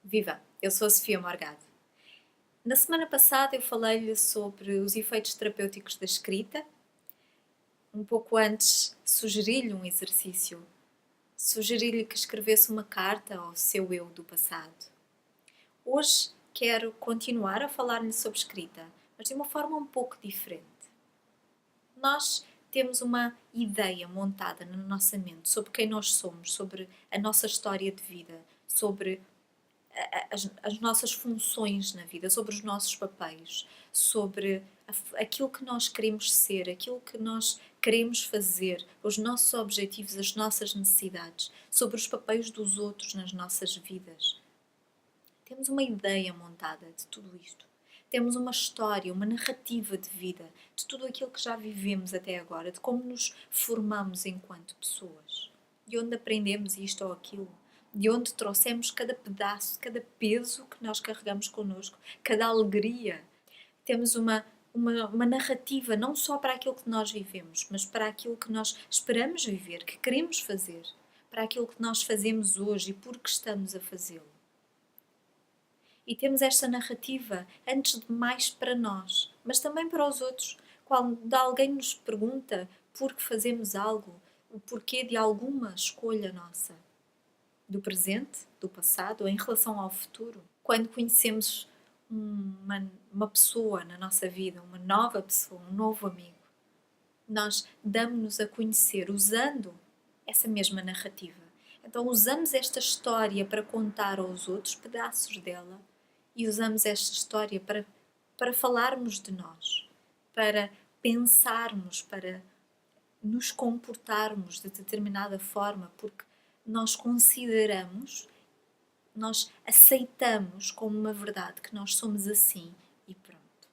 Viva! Eu sou a Sofia Morgado. Na semana passada eu falei-lhe sobre os efeitos terapêuticos da escrita. Um pouco antes, sugeri-lhe um exercício. Sugeri-lhe que escrevesse uma carta ao seu eu do passado. Hoje quero continuar a falar-lhe sobre escrita, mas de uma forma um pouco diferente. Nós temos uma ideia montada na nossa mente sobre quem nós somos, sobre a nossa história de vida, sobre as nossas funções na vida, sobre os nossos papéis, sobre aquilo que nós queremos ser, aquilo que nós queremos fazer, os nossos objetivos, as nossas necessidades, sobre os papéis dos outros nas nossas vidas. Temos uma ideia montada de tudo isto. Temos uma história, uma narrativa de vida, de tudo aquilo que já vivemos até agora, de como nos formamos enquanto pessoas, de onde aprendemos isto ou aquilo, de onde trouxemos cada pedaço, cada peso que nós carregamos connosco, cada alegria. Temos uma narrativa não só para aquilo que nós vivemos, mas para aquilo que nós esperamos viver, que queremos fazer, para aquilo que nós fazemos hoje e por que estamos a fazê-lo. E temos esta narrativa, antes de mais para nós, mas também para os outros. Quando alguém nos pergunta por que fazemos algo, o porquê de alguma escolha nossa, do presente, do passado, ou em relação ao futuro. Quando conhecemos uma pessoa na nossa vida, uma nova pessoa, um novo amigo, nós damos-nos a conhecer usando essa mesma narrativa. Então usamos esta história para contar aos outros pedaços dela e usamos esta história para falarmos de nós, para pensarmos, para nos comportarmos de determinada forma, porque nós consideramos, nós aceitamos como uma verdade que nós somos assim e pronto.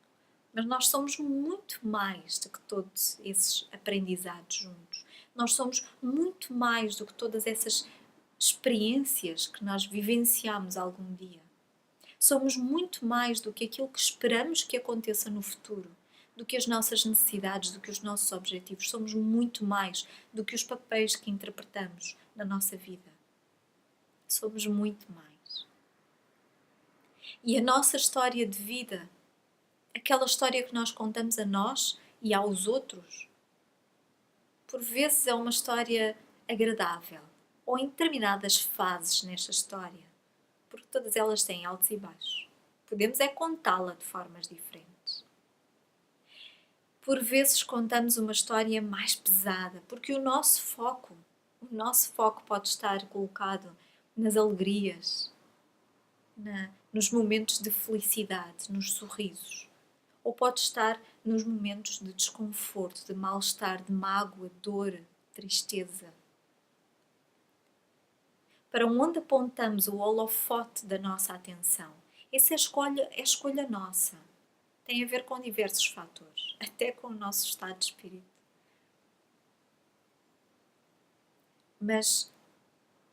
Mas nós somos muito mais do que todos esses aprendizados juntos. Nós somos muito mais do que todas essas experiências que nós vivenciamos algum dia. Somos muito mais do que aquilo que esperamos que aconteça no futuro, do que as nossas necessidades, do que os nossos objetivos. Somos muito mais do que os papéis que interpretamos na nossa vida. Somos muito mais. E a nossa história de vida, aquela história que nós contamos a nós e aos outros, por vezes é uma história agradável, ou em determinadas fases nesta história, porque todas elas têm altos e baixos. Podemos é contá-la de formas diferentes. Por vezes contamos uma história mais pesada, porque o nosso foco pode estar colocado nas alegrias, nos momentos de felicidade, nos sorrisos. Ou pode estar nos momentos de desconforto, de mal-estar, de mágoa, dor, tristeza. Para onde apontamos o holofote da nossa atenção? Essa é escolha nossa. Tem a ver com diversos fatores, até com o nosso estado de espírito. Mas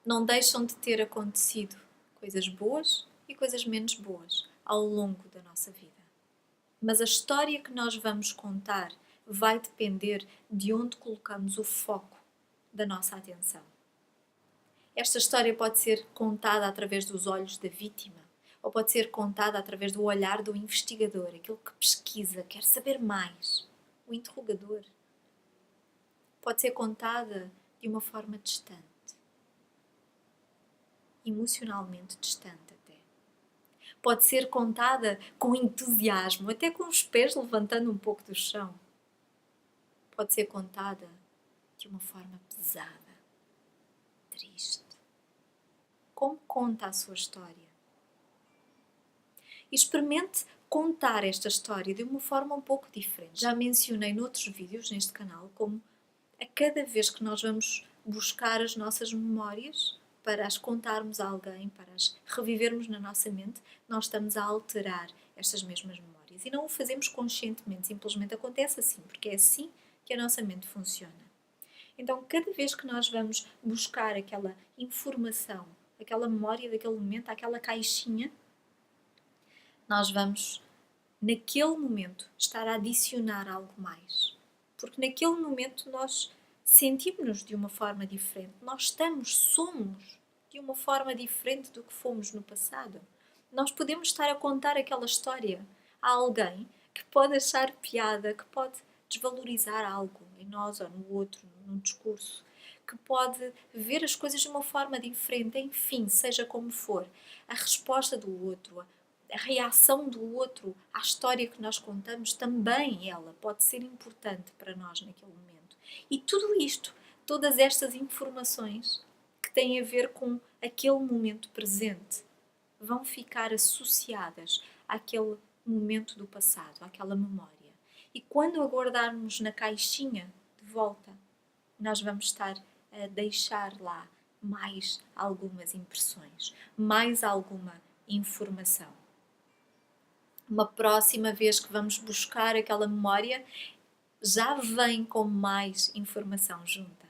não deixam de ter acontecido coisas boas e coisas menos boas ao longo da nossa vida. Mas a história que nós vamos contar vai depender de onde colocamos o foco da nossa atenção. Esta história pode ser contada através dos olhos da vítima, ou pode ser contada através do olhar do investigador, aquele que pesquisa, quer saber mais, o interrogador. Pode ser contada de uma forma distante, emocionalmente distante até. Pode ser contada com entusiasmo, até com os pés levantando um pouco do chão. Pode ser contada de uma forma pesada, triste. Como conta a sua história? Experimente contar esta história de uma forma um pouco diferente. Já mencionei noutros vídeos neste canal como a cada vez que nós vamos buscar as nossas memórias para as contarmos a alguém, para as revivermos na nossa mente, nós estamos a alterar estas mesmas memórias. E não o fazemos conscientemente, simplesmente acontece assim, porque é assim que a nossa mente funciona. Então, cada vez que nós vamos buscar aquela informação, aquela memória daquele momento, aquela caixinha, nós vamos, naquele momento, estar a adicionar algo mais. Porque naquele momento nós sentimos-nos de uma forma diferente. Nós somos de uma forma diferente do que fomos no passado. Nós podemos estar a contar aquela história a alguém que pode achar piada, que pode desvalorizar algo em nós ou no outro, num discurso, que pode ver as coisas de uma forma diferente, enfim, seja como for. A resposta do outro, a reação do outro à história que nós contamos, também ela pode ser importante para nós naquele momento. E tudo isto, todas estas informações que têm a ver com aquele momento presente, vão ficar associadas àquele momento do passado, àquela memória. E quando a guardarmos na caixinha de volta, nós vamos estar a deixar lá mais algumas impressões, mais alguma informação. Uma próxima vez que vamos buscar aquela memória, já vem com mais informação junta.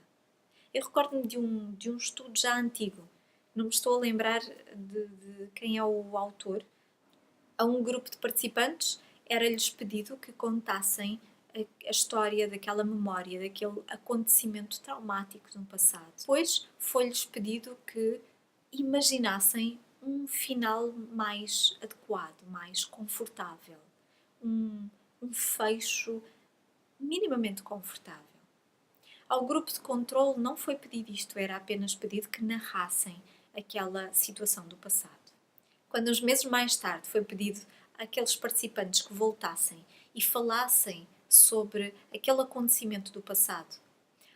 Eu recordo-me de um estudo já antigo, não me estou a lembrar de quem é o autor. A um grupo de participantes era-lhes pedido que contassem a história daquela memória, daquele acontecimento traumático no passado. Depois foi-lhes pedido que imaginassem um final mais adequado, mais confortável, um fecho minimamente confortável. Ao grupo de controle não foi pedido isto, era apenas pedido que narrassem aquela situação do passado. Quando uns meses mais tarde foi pedido àqueles participantes que voltassem e falassem sobre aquele acontecimento do passado,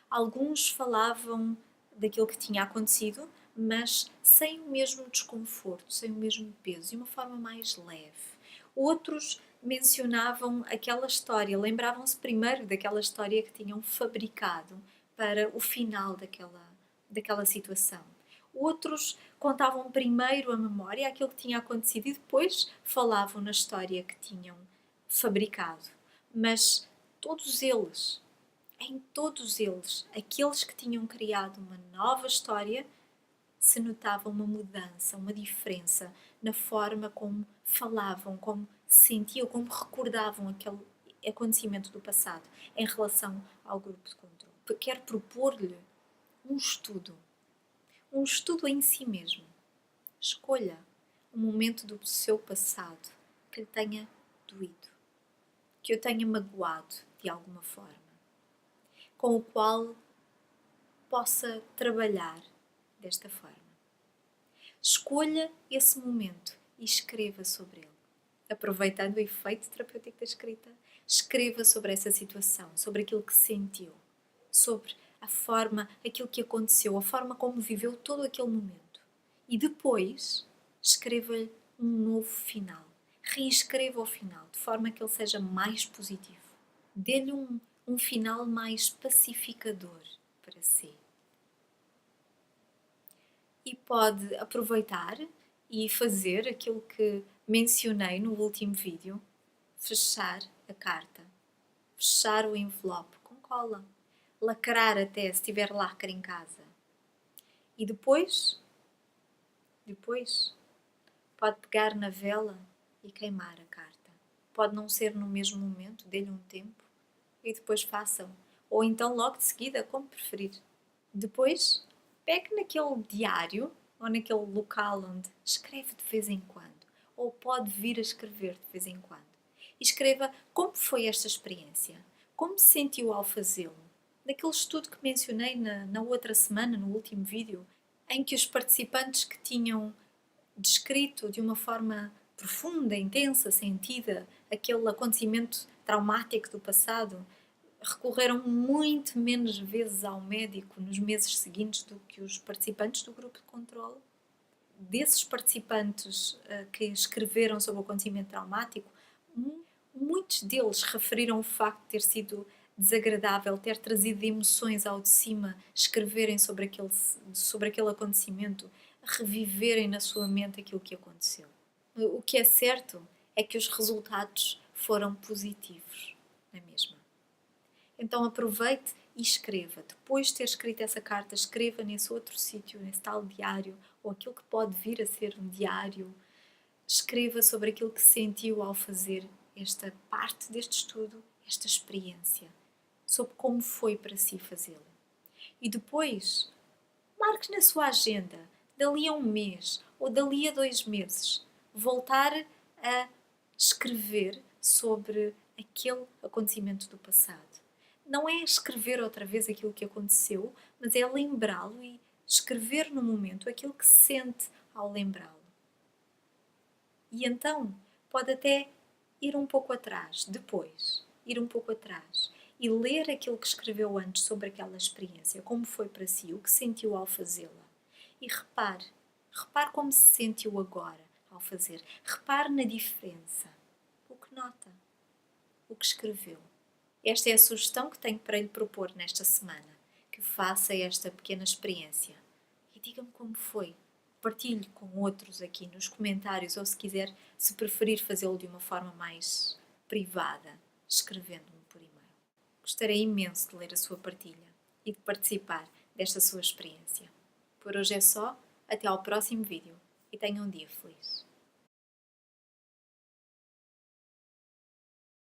alguns falavam daquilo que tinha acontecido, mas sem o mesmo desconforto, sem o mesmo peso, de uma forma mais leve. Outros mencionavam aquela história, lembravam-se primeiro daquela história que tinham fabricado para o final daquela situação. Outros contavam primeiro a memória, aquilo que tinha acontecido, e depois falavam na história que tinham fabricado. Mas todos eles, em todos eles, aqueles que tinham criado uma nova história, se notava uma mudança, uma diferença na forma como falavam, como sentiam, como recordavam aquele acontecimento do passado em relação ao grupo de controle. Quero propor-lhe um estudo em si mesmo. Escolha um momento do seu passado que lhe tenha doído, que o tenha magoado de alguma forma, com o qual possa trabalhar desta forma. Escolha esse momento e escreva sobre ele. Aproveitando o efeito terapêutico da escrita, escreva sobre essa situação, sobre aquilo que sentiu, sobre a forma, aquilo que aconteceu, a forma como viveu todo aquele momento. E depois, escreva-lhe um novo final. Reescreva o final, de forma que ele seja mais positivo. Dê-lhe um final mais pacificador para si. E pode aproveitar e fazer aquilo que mencionei no último vídeo, fechar a carta, fechar o envelope com cola, lacrar até se tiver lacre em casa. E depois pode pegar na vela e queimar a carta. Pode não ser no mesmo momento, dê-lhe um tempo e depois faça-o. Ou então logo de seguida, como preferir. Depois, pegue naquele diário ou naquele local onde escreve de vez em quando. Ou pode vir a escrever de vez em quando. E escreva como foi esta experiência. Como se sentiu ao fazê-lo. Naquele estudo que mencionei na outra semana, no último vídeo, em que os participantes que tinham descrito de uma forma profunda, intensa, sentida, aquele acontecimento traumático do passado, recorreram muito menos vezes ao médico nos meses seguintes do que os participantes do grupo de controle. Desses participantes que escreveram sobre o acontecimento traumático, muitos deles referiram o facto de ter sido desagradável, ter trazido emoções ao de cima, escreverem sobre aquele acontecimento, reviverem na sua mente aquilo que aconteceu. O que é certo é que os resultados foram positivos, não é mesmo? Então aproveite e escreva. Depois de ter escrito essa carta, escreva nesse outro sítio, nesse tal diário, ou aquilo que pode vir a ser um diário. Escreva sobre aquilo que sentiu ao fazer esta parte deste estudo, esta experiência, sobre como foi para si fazê-lo. E depois, marque na sua agenda, dali a um mês ou dali a 2 meses, voltar a escrever sobre aquele acontecimento do passado. Não é escrever outra vez aquilo que aconteceu, mas é lembrá-lo e escrever no momento aquilo que sente ao lembrá-lo. E então pode até ir um pouco atrás, depois, ir um pouco atrás e ler aquilo que escreveu antes sobre aquela experiência, como foi para si, o que sentiu ao fazê-la. E repare como se sentiu agora ao fazer. Repare na diferença. O que nota, o que escreveu. Esta é a sugestão que tenho para lhe propor nesta semana, que faça esta pequena experiência. E diga-me como foi. Partilhe com outros aqui nos comentários ou, se quiser, se preferir fazê-lo de uma forma mais privada, escrevendo-me por e-mail. Gostaria imenso de ler a sua partilha e de participar desta sua experiência. Por hoje é só, até ao próximo vídeo e tenha um dia feliz.